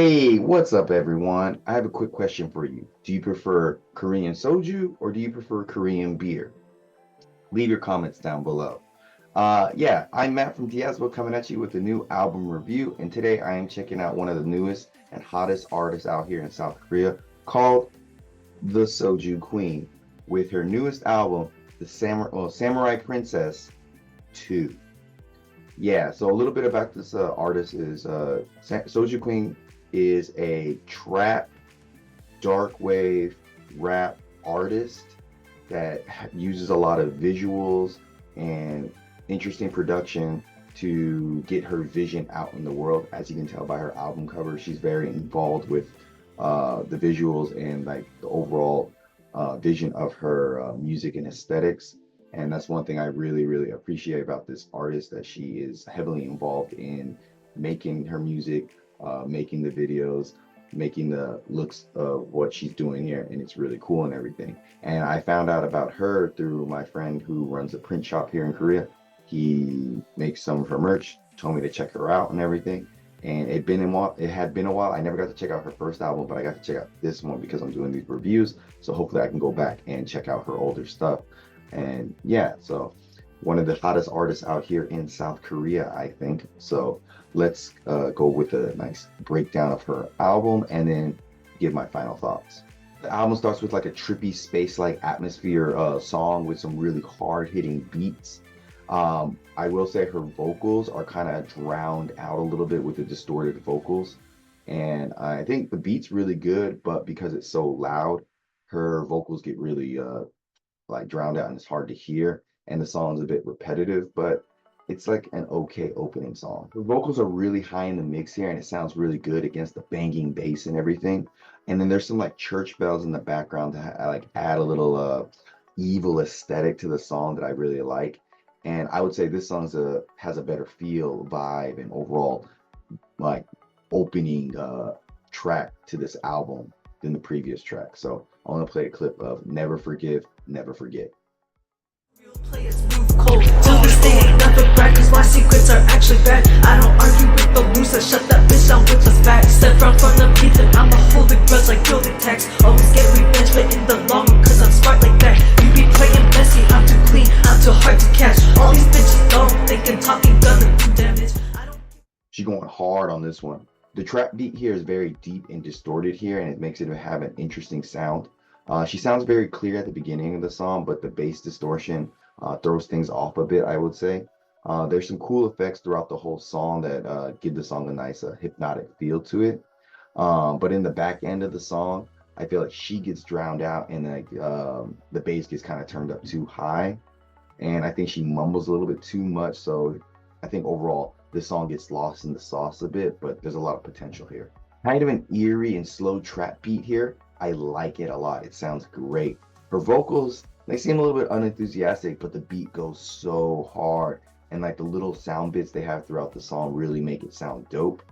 Hey, what's up, everyone? I have a quick question for you. Do you prefer Korean soju or do you prefer Korean beer? Leave your comments down below. Yeah, I'm Matt from Diazable coming at you with a new album review, and today I am checking out one of the newest and hottest artists out here in South Korea called the Soju Queen with her newest album, The Samurai Princess 2. Yeah, so a little bit about this artist is Soju Queen is a trap darkwave rap artist that uses a lot of visuals and interesting production to get her vision out in the world. As you can tell by her album cover, she's very involved with the visuals and like the overall vision of her music and aesthetics. And that's one thing I really appreciate about this artist, that she is heavily involved in making her music, making the videos, making the looks of what she's doing here, and it's really cool and everything. And I found out about her through my friend who runs a print shop here in Korea. He makes some of her merch, told me to check her out and everything. And it had been a while. I never got to check out her first album, but I got to check out this one because I'm doing these reviews. So hopefully I can go back and check out her older stuff. And yeah, so one of the hottest artists out here in South Korea, I think. So let's go with a nice breakdown of her album and then give my final thoughts. The album starts with like a trippy space-like atmosphere song with some really hard-hitting beats. I will say her vocals are kind of drowned out a little bit with the distorted vocals. And I think the beat's really good, but because it's so loud, her vocals get really like drowned out and it's hard to hear. And the song's a bit repetitive, but it's like an okay opening song. The vocals are really high in the mix here and it sounds really good against the banging bass and everything. And then there's some like church bells in the background to like add a little evil aesthetic to the song that I really like. And I would say this song's has a better feel, vibe, and overall like opening track to this album than the previous track. So I want to play a clip of Never Forgive, Never Forget. Players move cold. Till this day ain't never brag, cause my secrets are actually bad. I don't argue with the loser, shut that bitch down with the facts. Step from the beat and I'ma hold a grudge like building tax. Always get revenge, but in the long run, cause I'm smart like that. You be playing messy, I'm too clean, I'm too hard to catch. All these bitches don't thinking talking gonna do damage. She's going hard on this one. The trap beat here is very deep and distorted here, and it makes it have an interesting sound. She sounds very clear at the beginning of the song, but the bass distortion throws things off a bit, I would say. There's some cool effects throughout the whole song that give the song a nice hypnotic feel to it. But in the back end of the song, I feel like she gets drowned out and like the bass gets kind of turned up too high. And I think she mumbles a little bit too much. So I think overall, this song gets lost in the sauce a bit, but there's a lot of potential here. Kind of an eerie and slow trap beat here. I like it a lot. It sounds great. Her vocals, they seem a little bit unenthusiastic, but the beat goes so hard. And like the little sound bits they have throughout the song really make it sound dope.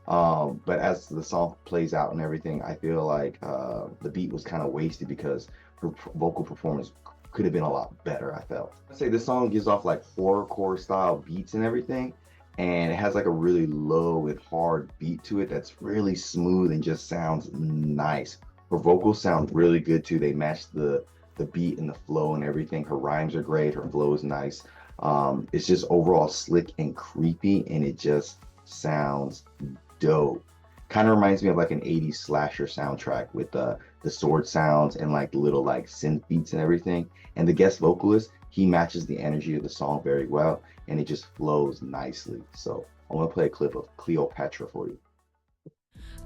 But as the song plays out and everything, I feel like the beat was kind of wasted because her vocal performance could have been a lot better, I felt. I'd say this song gives off like horrorcore style beats and everything, and it has like a really low and hard beat to it that's really smooth and just sounds nice. Her vocals sound really good too. They match the beat and the flow and everything. Her rhymes are great. Her flow is nice. It's just overall slick and creepy, and it just sounds dope. Kind of reminds me of like an 80s slasher soundtrack with the sword sounds and like little like synth beats and everything. And the guest vocalist, he matches the energy of the song very well, and it just flows nicely. So I want to play a clip of Cleopatra for you.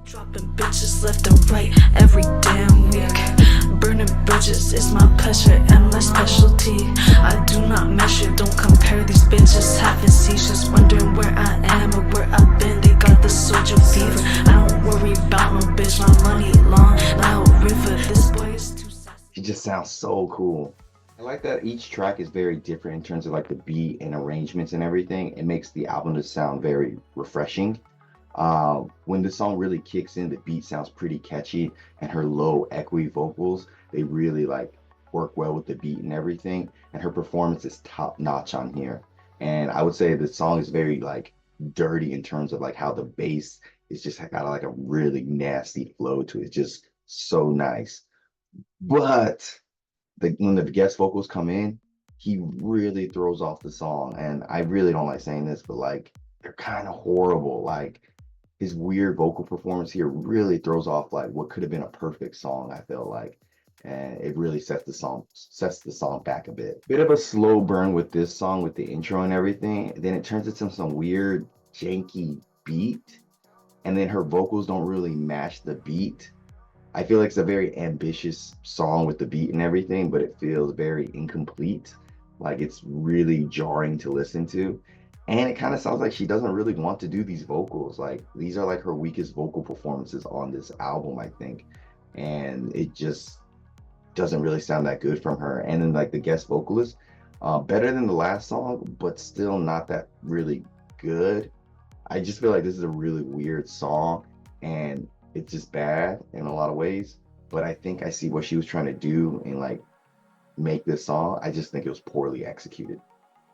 Dropping bitches left and right every damn week. Burning bridges is my pleasure and my specialty. I do not measure, don't compare these bitches. Having seizures, wondering where I am or where I've been. They got the Soju fever. I don't worry about no bitch, my money long. Now river, this boy is too sassy. She just sounds so cool. I like that each track is very different in terms of like the beat and arrangements and everything. It makes the album just sound very refreshing. When the song really kicks in, the beat sounds pretty catchy, and her low echoey vocals, they really like work well with the beat and everything. And her performance is top notch on here. And I would say the song is very like dirty in terms of like how the bass It's just got like a really nasty flow to it. It's just so nice. But when the guest vocals come in, he really throws off the song. And I really don't like saying this, but like they're kind of horrible. Like his weird vocal performance here really throws off like what could have been a perfect song, I feel like. And it really sets the song back a bit. Bit of a slow burn with this song with the intro and everything. Then it turns into some weird janky beat. And then her vocals don't really match the beat. I feel like it's a very ambitious song with the beat and everything, but it feels very incomplete. Like it's really jarring to listen to. And it kind of sounds like she doesn't really want to do these vocals. Like these are like her weakest vocal performances on this album, I think. And it just doesn't really sound that good from her. And then like the guest vocalist, better than the last song, but still not that really good. I just feel like this is a really weird song and it's just bad in a lot of ways. But I think I see what she was trying to do and like make this song. I just think it was poorly executed.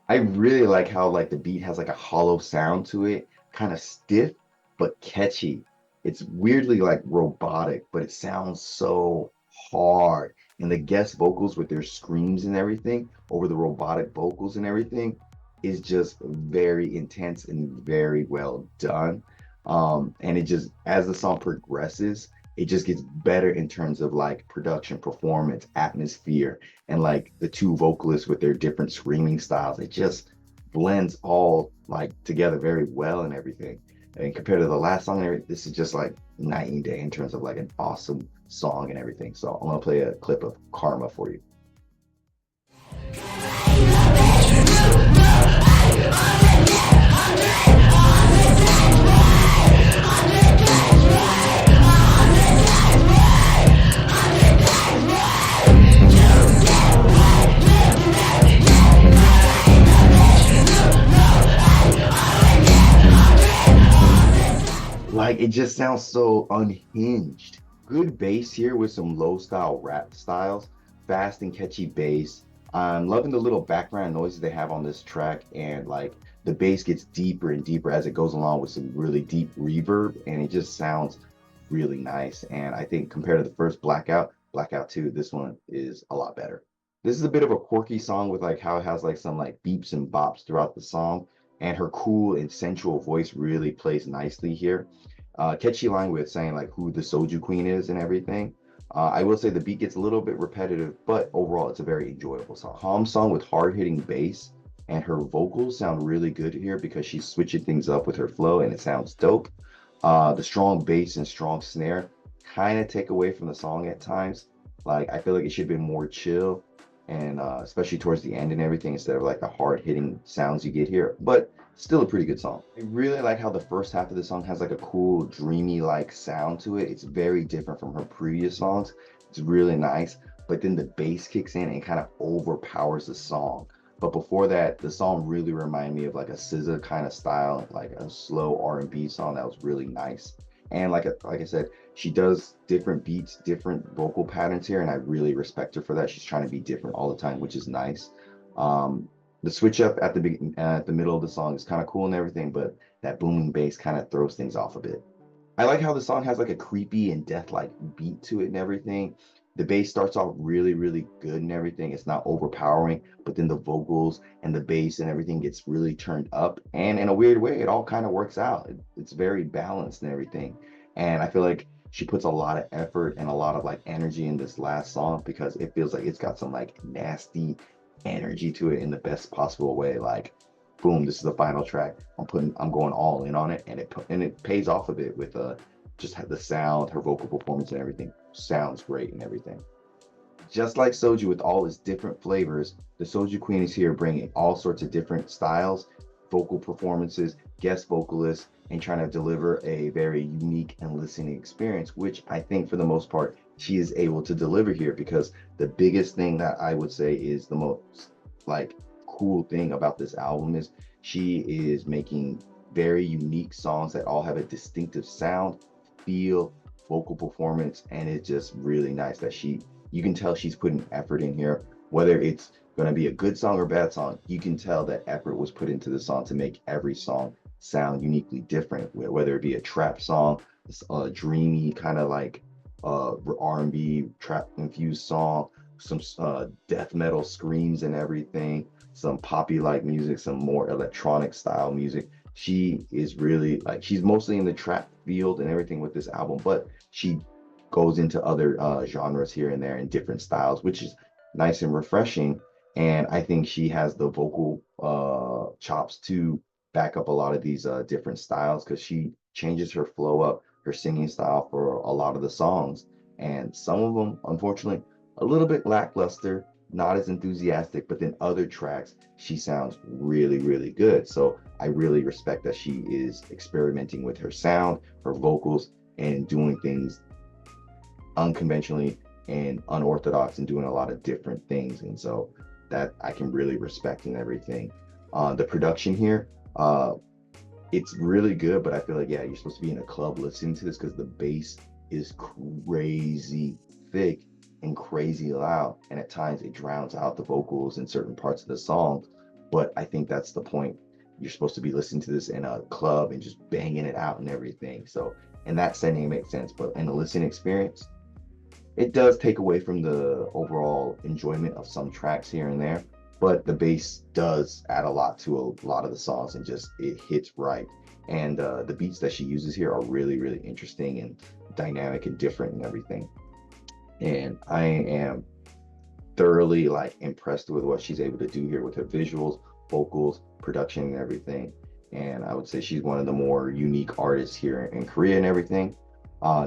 I really like how like the beat has like a hollow sound to it, kind of stiff but catchy. It's weirdly like robotic, but it sounds so hard. And the guest vocals with their screams and everything over the robotic vocals and everything is just very intense and very well done. And it just as the song progresses, it just gets better in terms of like production, performance, atmosphere, and like the two vocalists with their different screaming styles. It just blends all like together very well and everything. And compared to the last song, this is just like night and day in terms of like an awesome song and everything. So I'm gonna play a clip of Karma for you. Like it just sounds so unhinged. Good bass here with some low style rap styles, fast and catchy bass. I'm loving the little background noises they have on this track, and like the bass gets deeper and deeper as it goes along with some really deep reverb, and it just sounds really nice. And I think compared to the first Blackout 2, this one is a lot better. This is a bit of a quirky song with like how it has like some like beeps and bops throughout the song, and her cool and sensual voice really plays nicely here. Catchy line with saying like who the Soju Queen is and everything. I will say the beat gets a little bit repetitive, but overall it's a very enjoyable song. Calm song with hard-hitting bass, and her vocals sound really good here because she's switching things up with her flow and it sounds dope. The strong bass and strong snare kind of take away from the song at times. Like I feel like it should have been more chill, and especially towards the end and everything, instead of like the hard-hitting sounds you get here. But still a pretty good song. I really like how the first half of the song has like a cool dreamy like sound to it. It's very different from her previous songs. It's really nice, but then the bass kicks in and kind of overpowers the song. But before that, the song really reminded me of like a SZA kind of style, like a slow R&B song that was really nice. And like I said, she does different beats, different vocal patterns here, and I really respect her for that. She's trying to be different all the time, which is nice. The switch up at the middle of the song is kind of cool and everything, but that booming bass kind of throws things off a bit. I like how the song has like a creepy and death-like beat to it and everything. The bass starts off really, really good and everything. It's not overpowering, but then the vocals and the bass and everything gets really turned up. And in a weird way, it all kind of works out. It's very balanced and everything. And I feel like she puts a lot of effort and a lot of like energy in this last song because it feels like it's got some like nasty energy to it in the best possible way. Like, boom, this is the final track. I'm going all in on it, and it pays off a bit with just the sound, her vocal performance, and everything sounds great and everything. Just like Soju with all its different flavors, the Soju Queen is here bringing all sorts of different styles, vocal performances, guest vocalists, and trying to deliver a very unique and listening experience, which I think for the most part she is able to deliver here, because the biggest thing that I would say is the most like cool thing about this album is she is making very unique songs that all have a distinctive sound, feel, vocal performance, and it's just really nice that you can tell she's putting effort in here. Whether it's going to be a good song or bad song, you can tell that effort was put into the song to make every song sound uniquely different, whether it be a trap song, a dreamy kind of like R&B trap infused song, some death metal screams and everything, some poppy like music, some more electronic style music. She is really like, she's mostly in the trap field and everything with this album, but she goes into other genres here and there in different styles, which is nice and refreshing. And I think she has the vocal chops to back up a lot of these different styles, because she changes her flow up, her singing style for a lot of the songs. And some of them, unfortunately, a little bit lackluster, not as enthusiastic, but then other tracks, she sounds really, really good. So I really respect that she is experimenting with her sound, her vocals, and doing things unconventionally and unorthodox and doing a lot of different things. And so that I can really respect and everything. The production here, it's really good, but I feel like, yeah, you're supposed to be in a club listening to this, because the bass is crazy thick and crazy loud, and at times it drowns out the vocals in certain parts of the song. But I think that's the point. You're supposed to be listening to this in a club and just banging it out and everything. So in that setting, it makes sense. But in the listening experience, it does take away from the overall enjoyment of some tracks here and there, but the bass does add a lot to a lot of the songs, and just it hits right. And the beats that she uses here are really, really interesting and dynamic and different and everything. And I am thoroughly like impressed with what she's able to do here with her visuals, vocals, production, and everything. And I would say she's one of the more unique artists here in Korea and everything.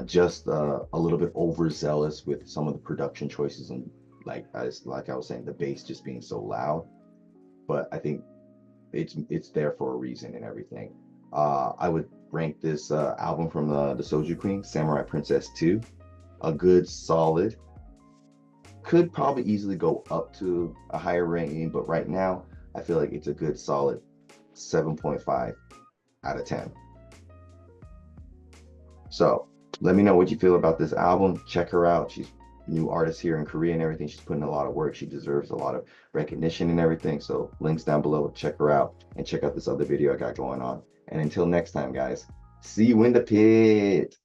Just a little bit overzealous with some of the production choices, and like I was saying, the bass just being so loud. But I think it's there for a reason and everything. I would rank this album from the Soju Queen, Samurai Princess 2, a good solid. Could probably easily go up to a higher ranking, but right now I feel like it's a good solid 7.5 out of 10. So let me know what you feel about this album. Check her out. She's a new artist here in Korea and everything. She's putting a lot of work. She deserves a lot of recognition and everything. So links down below. Check her out and check out this other video I got going on. And until next time, guys, see you in the pit.